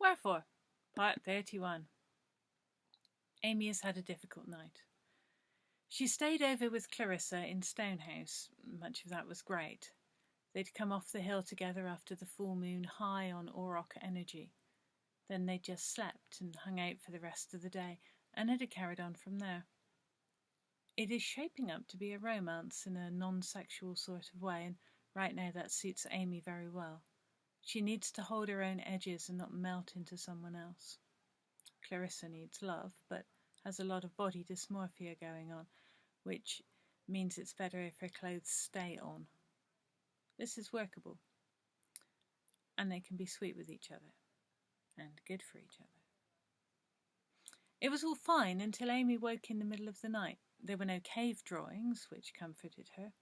Wherefore, Part 31. Amy has had a difficult night. She stayed over with Clarissa in Stonehouse. Much of that was great. They'd come off the hill together after the full moon, high on were-auroch energy. Then they'd just slept and hung out for the rest of the day, and it had carried on from there. It is shaping up to be a romance in a non-sexual sort of way, and right now that suits Amy very well. She needs to hold her own edges and not melt into someone else. Clarissa needs love, but has a lot of body dysmorphia going on, which means it's better if her clothes stay on. This is workable, and they can be sweet with each other, and good for each other. It was all fine until Amy woke in the middle of the night. There were no cave drawings, which comforted her.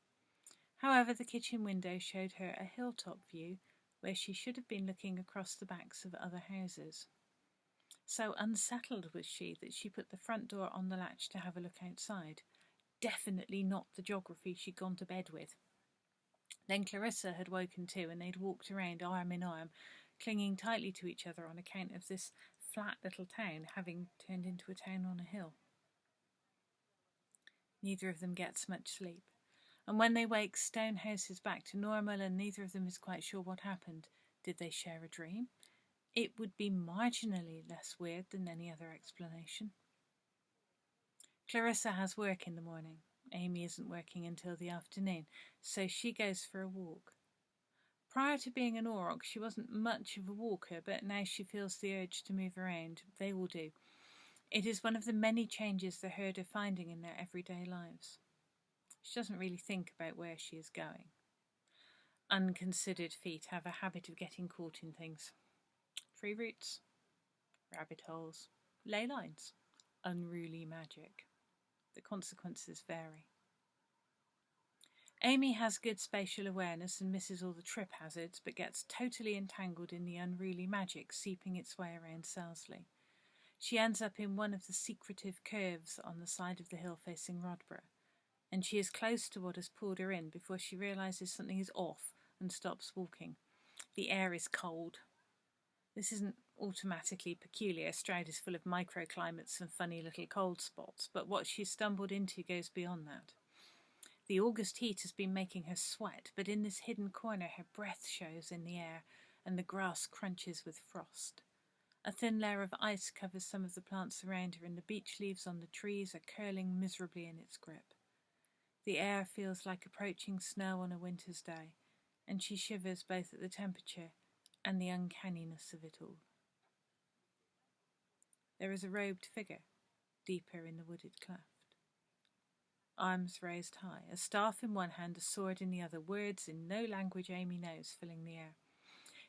However, the kitchen window showed her a hilltop view where she should have been looking across the backs of other houses. So unsettled was she that she put the front door on the latch to have a look outside. Definitely not the geography she'd gone to bed with. Then Clarissa had woken too, and they'd walked around arm in arm, clinging tightly to each other on account of this flat little town having turned into a town on a hill. Neither of them gets much sleep, and when they wake, Stonehouse is back to normal, and neither of them is quite sure what happened. Did they share a dream? It would be marginally less weird than any other explanation. Clarissa has work in the morning. Amy isn't working until the afternoon, so she goes for a walk. Prior to being an auroch, she wasn't much of a walker, but now she feels the urge to move around. They all do. It is one of the many changes the herd are finding in their everyday lives. She doesn't really think about where she is going. Unconsidered feet have a habit of getting caught in things. Tree roots, rabbit holes, ley lines, unruly magic. The consequences vary. Amy has good spatial awareness and misses all the trip hazards, but gets totally entangled in the unruly magic seeping its way around Selsley. She ends up in one of the secretive curves on the side of the hill facing Rodborough, and she is close to what has pulled her in before she realises something is off and stops walking. The air is cold. This isn't automatically peculiar. Stroud is full of microclimates and funny little cold spots, but what she's stumbled into goes beyond that. The August heat has been making her sweat, but in this hidden corner her breath shows in the air, and the grass crunches with frost. A thin layer of ice covers some of the plants around her, and the beech leaves on the trees are curling miserably in its grip. The air feels like approaching snow on a winter's day, and she shivers both at the temperature and the uncanniness of it all. There is a robed figure, deeper in the wooded cleft. Arms raised high, a staff in one hand, a sword in the other, words in no language Amy knows filling the air.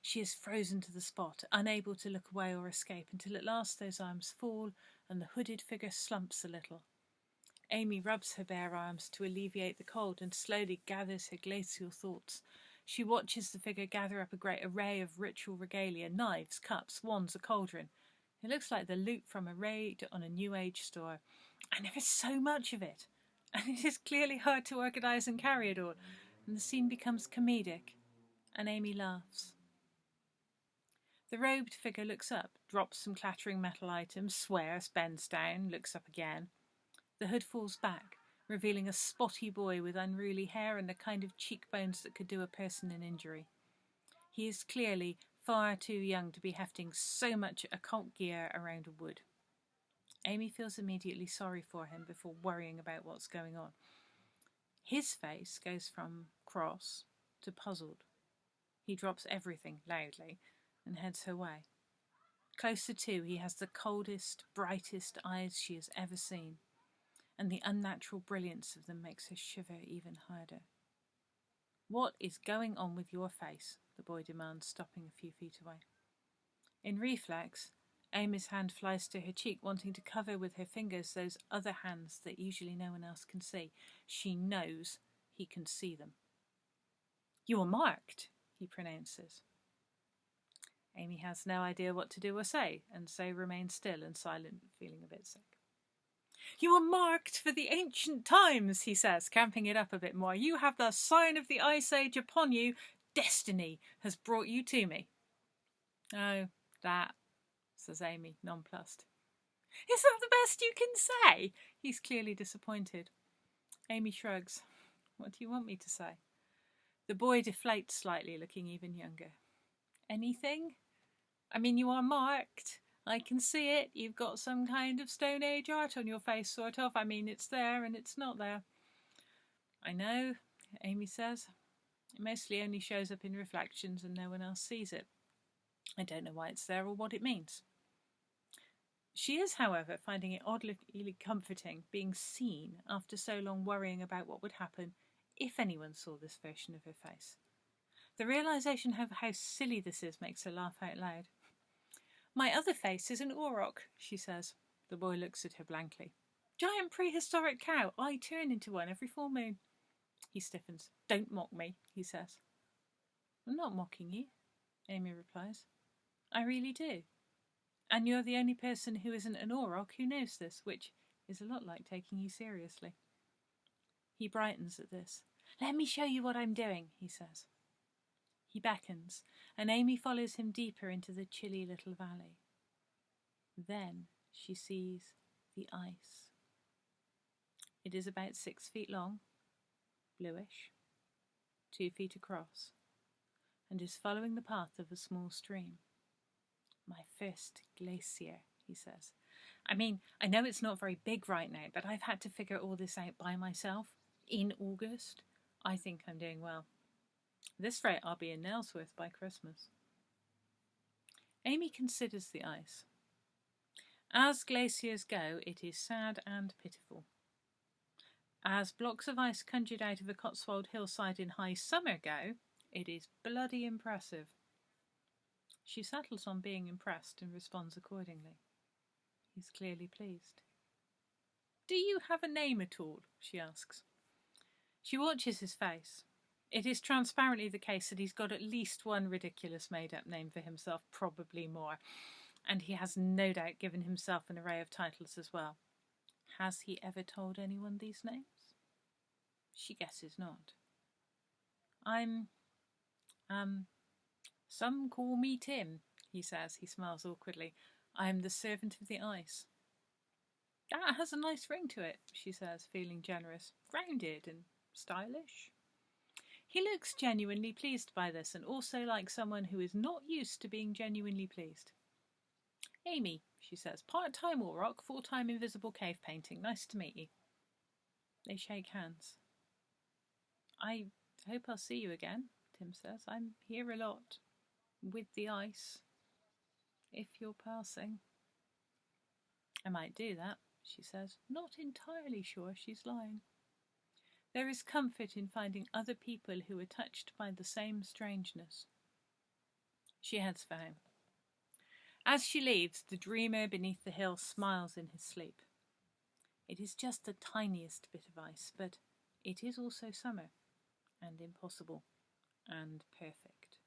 She is frozen to the spot, unable to look away or escape, until at last those arms fall and the hooded figure slumps a little. Amy rubs her bare arms to alleviate the cold and slowly gathers her glacial thoughts. She watches the figure gather up a great array of ritual regalia, knives, cups, wands, a cauldron. It looks like the loot from a raid on a New Age store, and there is so much of it. And it is clearly hard to organise and carry it all, and the scene becomes comedic, and Amy laughs. The robed figure looks up, drops some clattering metal items, swears, bends down, looks up again. The hood falls back, revealing a spotty boy with unruly hair and the kind of cheekbones that could do a person an injury. He is clearly far too young to be hefting so much occult gear around a wood. Amy feels immediately sorry for him before worrying about what's going on. His face goes from cross to puzzled. He drops everything loudly and heads her way. Closer to, he has the coldest, brightest eyes she has ever seen, and the unnatural brilliance of them makes her shiver even harder. "What is going on with your face?" the boy demands, stopping a few feet away. In reflex, Amy's hand flies to her cheek, wanting to cover with her fingers those other hands that usually no one else can see. She knows he can see them. "You are marked," he pronounces. Amy has no idea what to do or say, and so remains still and silent, feeling a bit sick. "You are marked for the ancient times," he says, camping it up a bit more. "You have the sign of the Ice Age upon you. Destiny has brought you to me." "Oh, that," says Amy, nonplussed. Is that the best you can say? He's clearly disappointed. Amy shrugs. What do you want me to say? The boy deflates slightly, looking even younger. Anything? I mean, you are marked. I can see it. You've got some kind of Stone Age art on your face, sort of. I mean, it's there and it's not there. I know, Amy says. It mostly only shows up in reflections and no one else sees it. I don't know why it's there or what it means. She is, however, finding it oddly comforting being seen after so long worrying about what would happen if anyone saw this version of her face. The realisation of how silly this is makes her laugh out loud. My other face is an auroch, she says. The boy looks at her blankly. Giant prehistoric cow. I turn into one every full moon. He stiffens. Don't mock me, he says. I'm not mocking you, Amy replies. I really do. And you're the only person who isn't an auroch who knows this, which is a lot like taking you seriously. He brightens at this. Let me show you what I'm doing, he says. He beckons, and Amy follows him deeper into the chilly little valley. Then she sees the ice. It is about 6 feet long, bluish, 2 feet across, and is following the path of a small stream. My first glacier, he says. I mean, I know it's not very big right now, but I've had to figure all this out by myself in August. I think I'm doing well. At this rate, I'll be in Nailsworth by Christmas. Amy considers the ice. As glaciers go, it is sad and pitiful. As blocks of ice conjured out of a Cotswold hillside in high summer go, it is bloody impressive. She settles on being impressed and responds accordingly. He's clearly pleased. Do you have a name at all? She asks. She watches his face. It is transparently the case that he's got at least one ridiculous made-up name for himself, probably more, and he has no doubt given himself an array of titles as well. Has he ever told anyone these names? She guesses not. Some call me Tim, he says. He smiles awkwardly. I am the servant of the ice. That has a nice ring to it, she says, feeling generous, rounded and stylish. He looks genuinely pleased by this, and also like someone who is not used to being genuinely pleased. Amy, she says, part-time auroch, full-time invisible cave painting. Nice to meet you. They shake hands. I hope I'll see you again, Tim says. I'm here a lot. With the ice. If you're passing. I might do that, she says. Not entirely sure she's lying. There is comfort in finding other people who are touched by the same strangeness. She heads for home. As she leaves, the dreamer beneath the hill smiles in his sleep. It is just the tiniest bit of ice, but it is also summer, and impossible, and perfect.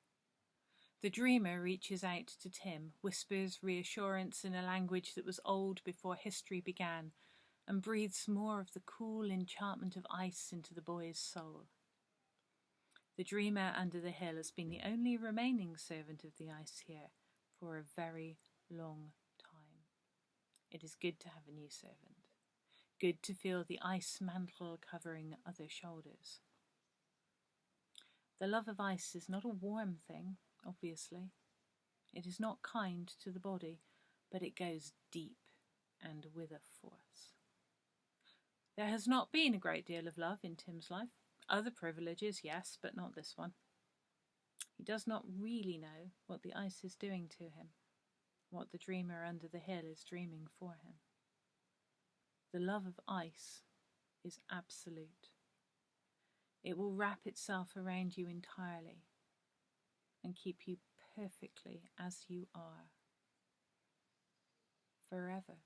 The dreamer reaches out to Tim, whispers reassurance in a language that was old before history began, and breathes more of the cool enchantment of ice into the boy's soul. The dreamer under the hill has been the only remaining servant of the ice here for a very long time. It is good to have a new servant. Good to feel the ice mantle covering other shoulders. The love of ice is not a warm thing, obviously. It is not kind to the body, but it goes deep and with a force. There has not been a great deal of love in Tim's life. Other privileges, yes, but not this one. He does not really know what the ice is doing to him, what the dreamer under the hill is dreaming for him. The love of ice is absolute. It will wrap itself around you entirely and keep you perfectly as you are, forever.